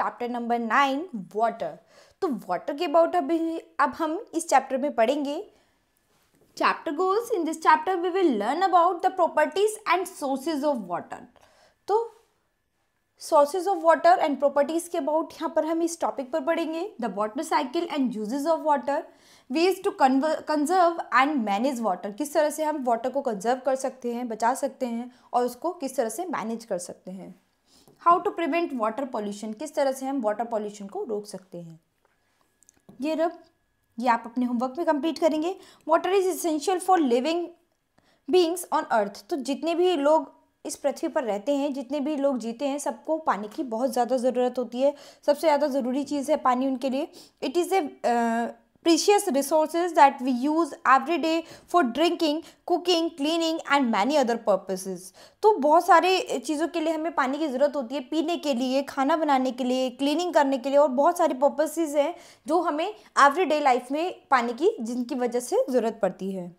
Chapter number 9 water. तो water के about अब हम इस चैप्टर में पढ़ेंगे। Chapter goals in this chapter we will learn about the properties and sources of water. तो sources of water and properties के अबाउट यहाँ पर हम इस टॉपिक पर पढ़ेंगे। The water cycle and uses of water, ways to conserve and manage water, किस तरह से हम वाटर को कंजर्व कर सकते हैं, बचा सकते हैं और उसको किस तरह से मैनेज कर सकते हैं। How to prevent water pollution, किस तरह से हम वाटर पॉल्यूशन को रोक सकते हैं। ये आप अपने होमवर्क में कंप्लीट करेंगे। Water is essential for living beings on earth. तो जितने भी लोग इस पृथ्वी पर रहते हैं, जितने भी लोग जीते हैं, सबको पानी की बहुत ज़्यादा ज़रूरत होती है। सबसे ज़्यादा ज़रूरी चीज़ है पानी उनके लिए। It is a precious resources that we use every day for drinking, cooking, cleaning and many other purposes। तो बहुत सारे चीज़ों के लिए हमें पानी की ज़रूरत होती है, पीने के लिए, खाना बनाने के लिए, क्लीनिंग करने के लिए और बहुत सारे पर्पसेस हैं जो हमें एवरीडे लाइफ में पानी की जिनकी वजह से ज़रूरत पड़ती है।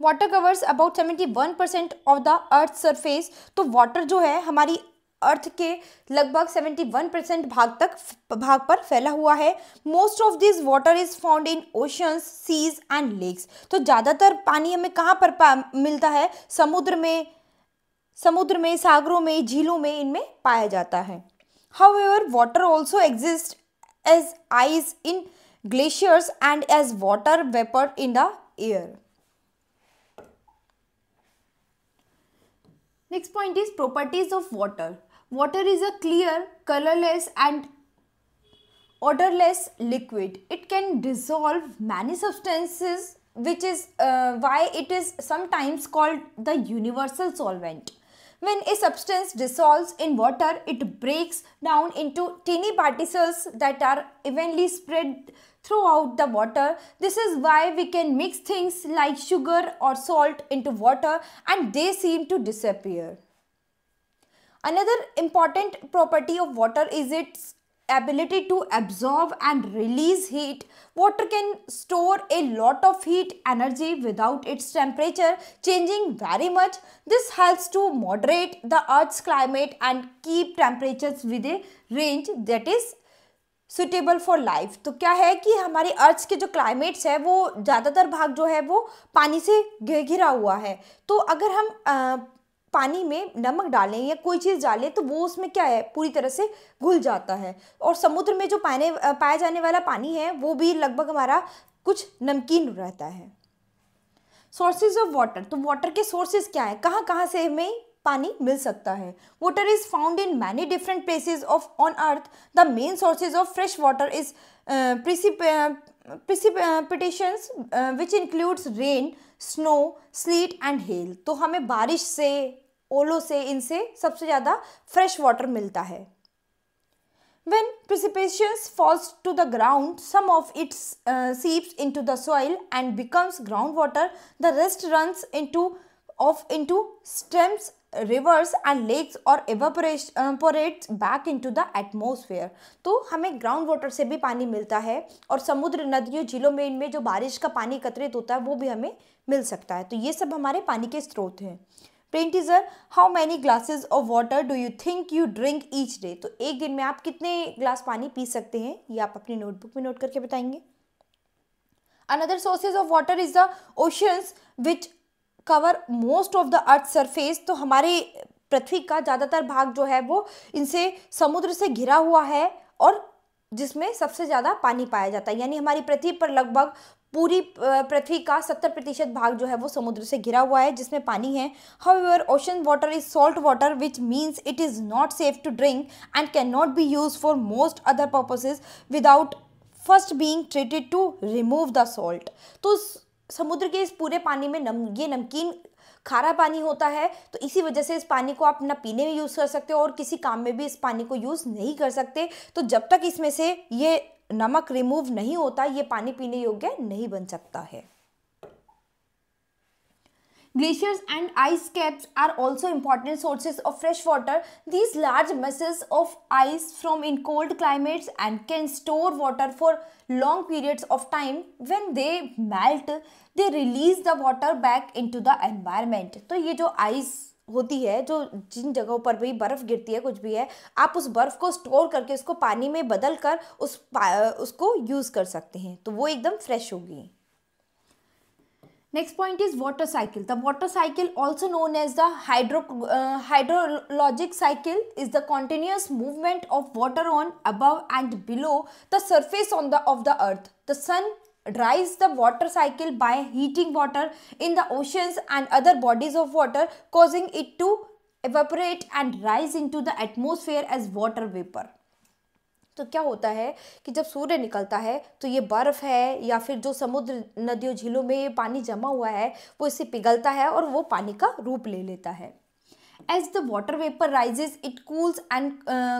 Water covers about 71% of the earth surface. तो वाटर जो है हमारी अर्थ के लगभग 71% भाग पर फैला हुआ है। Most of this water is found in oceans, seas and lakes. तो ज़्यादातर पानी हमें कहाँ पर मिलता है? समुद्र में, सागरों में, झीलों में इनमें पाया जाता है। However water also exist as ice in glaciers and as water vapour in the air. Next point is properties of water. Water is a clear, colorless and odorless liquid. It can dissolve many substances, which is why it is sometimes called the universal solvent. When a substance dissolves in water, it breaks down into tiny particles that are evenly spread throughout the water. This is why we can mix things like sugar or salt into water and they seem to disappear. Another important property of water is its ability to absorb and release heat. Water can store a lot of heat energy without its temperature changing very much. This helps to moderate the Earth's climate and keep temperatures with a range that is suitable for life. तो क्या है कि हमारी अर्थ के जो climates है वो ज़्यादातर भाग जो है वो पानी से घिरा हुआ है। तो अगर हम पानी में नमक डालें या कोई चीज़ डालें तो वो उसमें क्या है, पूरी तरह से घुल जाता है। और समुद्र में जो पाया जाने वाला पानी है वो भी लगभग हमारा कुछ नमकीन रहता है। सोर्सेज ऑफ वाटर, तो वाटर के सोर्सेज क्या है, कहाँ कहाँ से हमें पानी मिल सकता है। Water is found in many different places of on earth. The main sources of fresh water is precipitations which includes rain, snow, sleet and hail। तो हमें बारिश से, ओलों से, इनसे सबसे ज़्यादा फ्रेश वाटर मिलता है। When precipitation falls to the ground, some of it seeps into the soil and becomes groundwater. The rest runs into streams, rivers and lakes or evaporates back into the atmosphere। तो हमें ground water से भी पानी मिलता है और समुद्र, नदियों, झीलों में इनमें जो बारिश का पानी एकत्रित होता है वो भी हमें मिल सकता है। तो ये सब हमारे पानी के स्रोत हैं। Brain teaser, how many glasses of water do you think you drink each day. तो एक दिन में आप कितने ग्लास पानी पी सकते हैं, ये आप अपनी नोटबुक में नोट करके बताएंगे। Another sources of water is the oceans which cover most of the earth surface. तो हमारे पृथ्वी का ज़्यादातर भाग जो है वो इनसे समुद्र से घिरा हुआ है और जिसमें सबसे ज़्यादा पानी पाया जाता है। यानी हमारी पृथ्वी पर लगभग पूरी पृथ्वी का 70% भाग जो है वो समुद्र से घिरा हुआ है जिसमें पानी है। However ocean water is salt water which means it is not safe to drink and can not be use for most other purposes without first being treated to remove the salt. तो समुद्र के इस पूरे पानी में ये नमकीन खारा पानी होता है, तो इसी वजह से इस पानी को आप ना पीने में यूज़ कर सकते हो और किसी काम में भी इस पानी को यूज़ नहीं कर सकते। तो जब तक इसमें से ये नमक रिमूव नहीं होता ये पानी पीने योग्य नहीं बन सकता है। Glaciers and ice caps are also important sources of fresh water. These large masses of ice form in cold climates and can store water for long periods of time. When they melt, they release the water back into the environment. तो ये जो ice होती है, जो जिन जगहों पर भी बर्फ़ गिरती है, कुछ भी है, आप उस बर्फ़ को स्टोर करके उसको पानी में बदल कर उसको यूज़ कर सकते हैं, तो वो एकदम फ्रेश होगी। Next point is water cycle. The water cycle, also known as the hydrologic cycle, is the continuous movement of water on, above and below the surface of the earth. The sun drives the water cycle by heating water in the oceans and other bodies of water, causing it to evaporate and rise into the atmosphere as water vapor. तो क्या होता है कि जब सूर्य निकलता है तो ये बर्फ़ है या फिर जो समुद्र, नदियों, झीलों में ये पानी जमा हुआ है वो इससे पिघलता है और वो पानी का रूप ले लेता है। As the water vapor rises, it cools and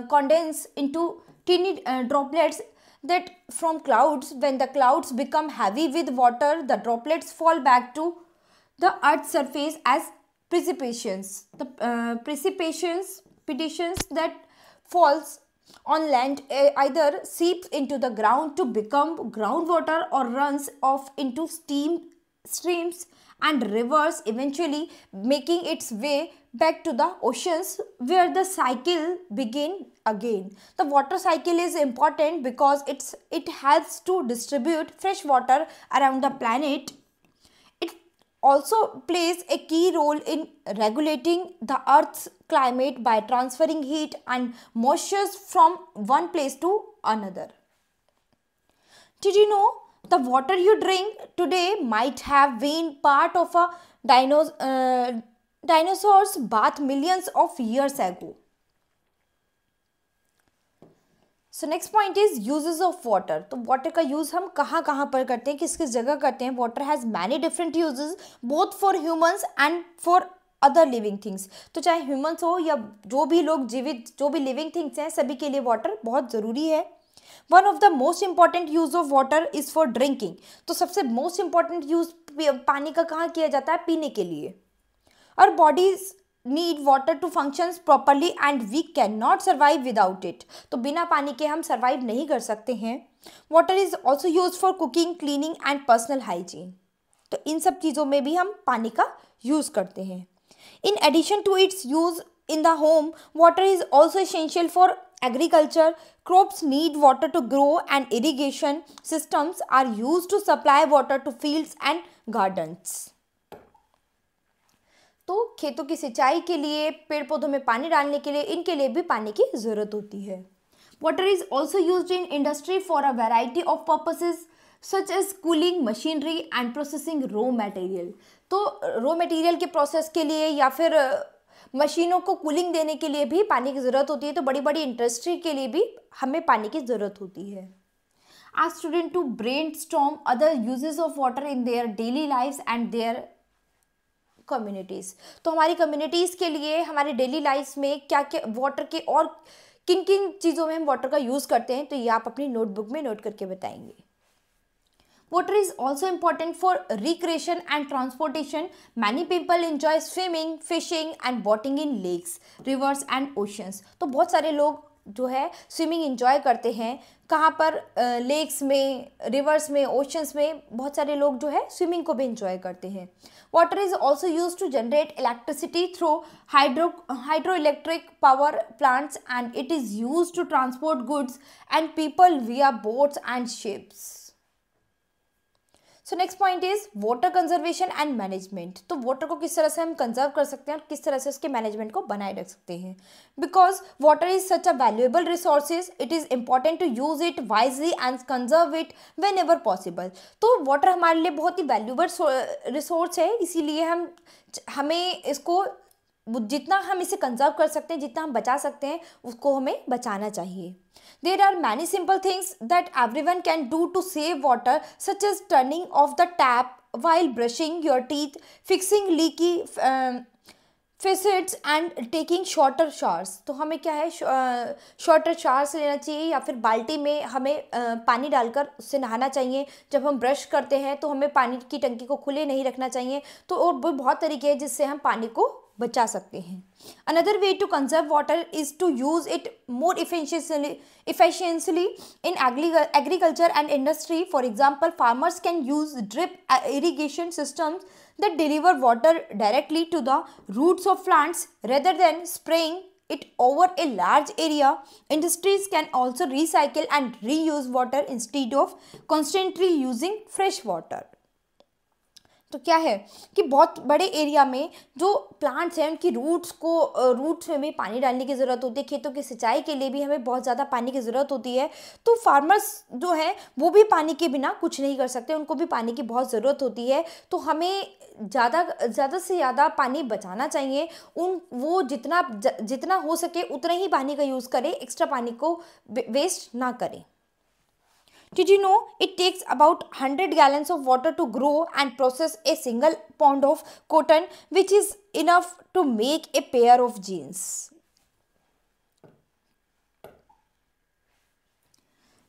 condenses into teeny droplets that from clouds. When the clouds become heavy with water, the droplets fall back to the earth's surface as precipitations. The precipitations that falls on land either seeps into the ground to become groundwater or runs off into streams and rivers, eventually making its way back to the oceans where the cycle begin again. The water cycle is important because it helps to distribute fresh water around the planet. It also plays a key role in regulating the Earth's climate by transferring heat and moisture from one place to another. Did you know the water you drink today might have been part of a dinosaur's bath millions of years ago? So next point is uses of water. तो water का use हम कहाँ कहाँ पर करते हैं, किस किस जगह करते हैं। Water has many different uses both for humans and for other living things. तो चाहे ह्यूमंस हो या जो भी लोग जीवित, जो भी लिविंग थिंग्स हैं, सभी के लिए वाटर बहुत ज़रूरी है। One of the most important use of water is for drinking. तो सबसे मोस्ट इंपॉर्टेंट यूज़ पानी का कहाँ किया जाता है, पीने के लिए। और bodies need water to functions properly and we cannot survive without it। तो बिना पानी के हम survive नहीं कर सकते हैं। Water is also used for cooking, cleaning and personal hygiene। तो इन सब चीज़ों में भी हम पानी का यूज़ करते हैं। In addition to its use in the home, water is also essential for agriculture। Crops need water to grow and irrigation systems are used to supply water to fields and gardens। तो खेतों की सिंचाई के लिए, पेड़ पौधों में पानी डालने के लिए, इनके लिए भी पानी की ज़रूरत होती है। Water is also used in industry for a variety of purposes such as cooling machinery and processing raw material. तो रॉ मटेरियल के प्रोसेस के लिए या फिर मशीनों को कूलिंग देने के लिए भी पानी की ज़रूरत होती है। तो बड़ी बड़ी इंडस्ट्री के लिए भी हमें पानी की ज़रूरत होती है। Ask student to brainstorm other uses of water in their daily lifes and their communities. तो हमारी कम्युनिटीज़ के लिए, हमारे डेली लाइफ में क्या क्या वाटर के और किन किन चीज़ों में हम वाटर का यूज़ करते हैं, तो ये आप अपनी नोटबुक में नोट करके बताएंगे। Water is also important for recreation and transportation. Many people enjoy swimming, fishing and boating in lakes, rivers and oceans. तो बहुत सारे लोग जो है स्विमिंग एंजॉय करते हैं। कहाँ पर, लेक्स में, रिवर्स में, ओशंस में बहुत सारे लोग जो है स्विमिंग को भी एंजॉय करते हैं। Water is also use to generate electricity through hydro electric power plants and it is use to transport goods and people via boats and ships. So next point is water conservation and management. तो water को किस तरह से हम conserve कर सकते हैं और किस तरह से उसके मैनेजमेंट को बनाए रख सकते हैं। Because water is such a valuable resources, it is important to use it wisely and conserve it whenever possible. तो वाटर हमारे लिए बहुत ही वैल्यूएबल रिसोर्स है, इसीलिए हमें इसको जितना हम इसे कंजर्व कर सकते हैं, जितना हम बचा सकते हैं, उसको हमें बचाना चाहिए। There are many simple things that everyone can do to save water, such as turning off the tap while brushing your teeth, fixing leaky faucets and taking shorter showers। तो हमें क्या है, शॉर्टर शावर्स लेना चाहिए या फिर बाल्टी में हमें पानी डालकर उससे नहाना चाहिए। जब हम ब्रश करते हैं तो हमें पानी की टंकी को खुले नहीं रखना चाहिए। तो और भी बहुत तरीके हैं जिससे हम पानी को बचा सकते हैं। Another way to conserve water is to use it more efficiently in agriculture and industry. For example, farmers can use drip irrigation systems that deliver water directly to the roots of plants rather than spraying it over a large area. Industries can also recycle and reuse water instead of constantly using fresh water. तो क्या है कि बहुत बड़े area में जो plants हैं उनकी रूट्स में भी पानी डालने की ज़रूरत होती है। खेतों की सिंचाई के लिए भी हमें बहुत ज़्यादा पानी की ज़रूरत होती है। तो फार्मर्स जो हैं वो भी पानी के बिना कुछ नहीं कर सकते, उनको भी पानी की बहुत ज़रूरत होती है। तो हमें ज़्यादा से ज़्यादा पानी बचाना चाहिए। वो जितना हो सके उतना ही पानी का यूज़ करें, एक्स्ट्रा पानी को वेस्ट ना करें। Did you know it takes about 100 gallons of water to grow and process a single pound of cotton, which is enough to make a pair of jeans.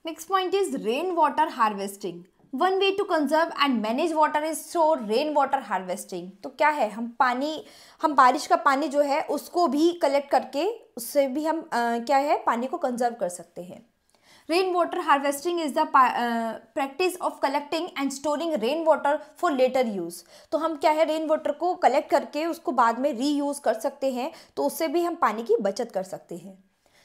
Next point is rainwater harvesting. One way to conserve and manage water is through rainwater harvesting. तो क्या है, हम बारिश का पानी जो है उसको भी कलेक्ट करके उससे भी हम क्या है पानी को कंजर्व कर सकते हैं। Rainwater harvesting is the practice of collecting and storing rainwater for later use. तो हम क्या है रेन वाटर को कलेक्ट करके उसको बाद में रीयूज कर सकते हैं, तो उससे भी हम पानी की बचत कर सकते हैं।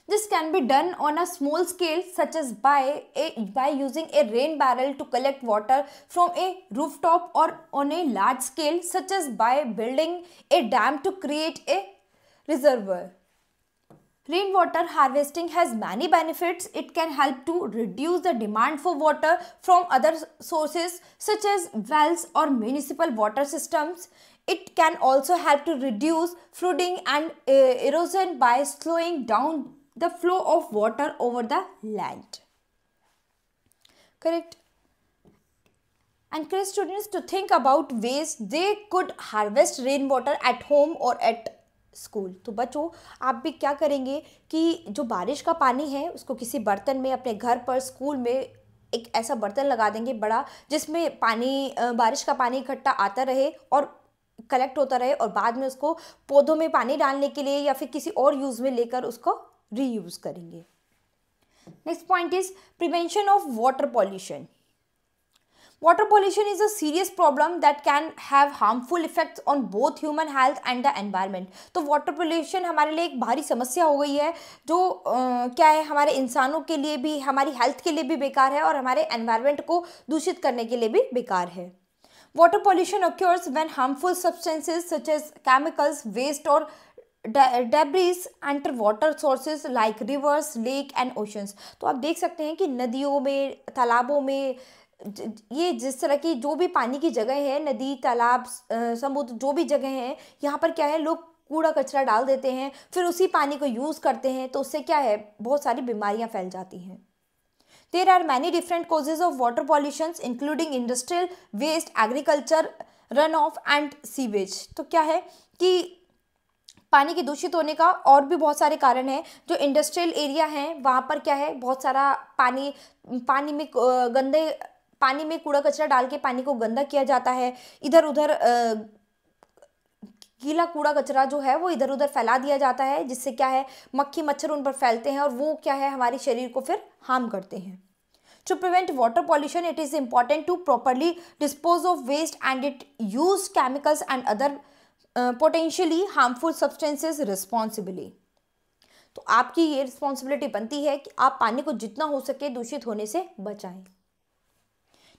This can be done on a small scale such as by using a rain barrel to collect water from a rooftop, or on a large scale such as by building a dam to create a reservoir. Rainwater harvesting has many benefits. It can help to reduce the demand for water from other sources such as wells or municipal water systems. It can also help to reduce flooding and erosion by slowing down the flow of water over the land. Correct? Encourage students to think about ways they could harvest rainwater at home or at school. तो बच्चों आप भी क्या करेंगे कि जो बारिश का पानी है उसको किसी बर्तन में अपने घर पर, स्कूल में एक ऐसा बर्तन लगा देंगे बड़ा, जिसमें बारिश का पानी इकट्ठा आता रहे और कलेक्ट होता रहे, और बाद में उसको पौधों में पानी डालने के लिए या फिर किसी और यूज़ में लेकर उसको रीयूज़ करेंगे। Next point is prevention of water pollution. Water pollution is a serious problem that can have harmful effects on both human health and the environment. तो water pollution हमारे लिए एक भारी समस्या हो गई है, जो क्या है हमारे इंसानों के लिए भी, हमारी हेल्थ के लिए भी बेकार है और हमारे एनवायरनमेंट को दूषित करने के लिए भी बेकार है. Water pollution occurs when harmful substances such as chemicals, waste or debris enter water sources like rivers, lake and oceans. तो आप देख सकते हैं कि नदियों में, तालाबों में, ये जिस तरह की जो भी पानी की जगह है, नदी, तालाब, समुद्र, जो भी जगह हैं, यहाँ पर क्या है लोग कूड़ा कचरा डाल देते हैं, फिर उसी पानी को यूज़ करते हैं, तो उससे क्या है बहुत सारी बीमारियाँ फैल जाती हैं. There are many different causes of water pollution including industrial waste, agriculture, runoff and sewage. तो क्या है कि पानी के दूषित होने का और भी बहुत सारे कारण हैं. जो इंडस्ट्रियल एरिया हैं वहाँ पर क्या है बहुत सारा पानी में कूड़ा कचरा डाल के पानी को गंदा किया जाता है. इधर उधर गीला कूड़ा कचरा जो है वो इधर उधर फैला दिया जाता है, जिससे क्या है मक्खी मच्छर उन पर फैलते हैं और वो क्या है हमारे शरीर को फिर हार्म करते हैं. To prevent water pollution, it is important to properly dispose of waste and it use chemicals and other potentially harmful substances responsibly. तो आपकी ये रिस्पॉन्सिबिलिटी बनती है कि आप पानी को जितना हो सके दूषित होने से बचाएं.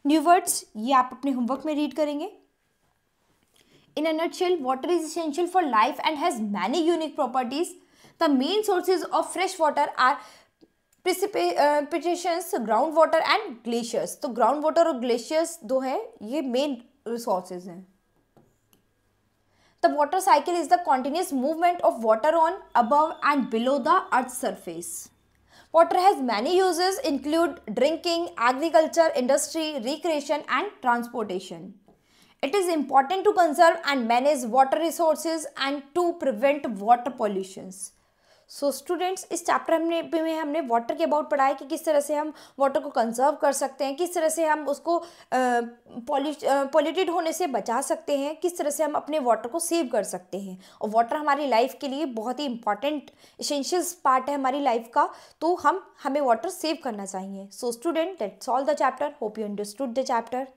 न्यू वर्ड्स ये आप अपने होमवर्क में रीड करेंगे. In a nutshell, water is essential for life and has many unique properties. The main sources of fresh water are precipitations, ground water and glaciers. तो ground water और glaciers दो हैं, ये main resources हैं. The water cycle is the continuous movement of water on, above and below the earth's surface. Water has many uses include drinking, agriculture, industry, recreation and transportation. It is important to conserve and manage water resources and to prevent water pollutions. So students, इस chapter में हमने water के about पढ़ा है कि किस तरह से हम वाटर को कंजर्व कर सकते हैं, किस तरह से हम उसको पॉल्यूटेड होने से बचा सकते हैं, किस तरह से हम अपने वाटर को सेव कर सकते हैं। और वाटर हमारी लाइफ के लिए बहुत ही इंपॉर्टेंट एसेंशियल्स पार्ट है हमारी लाइफ का, तो हमें वाटर सेव करना चाहिए। So student, that's all the chapter. Hope you understood the chapter.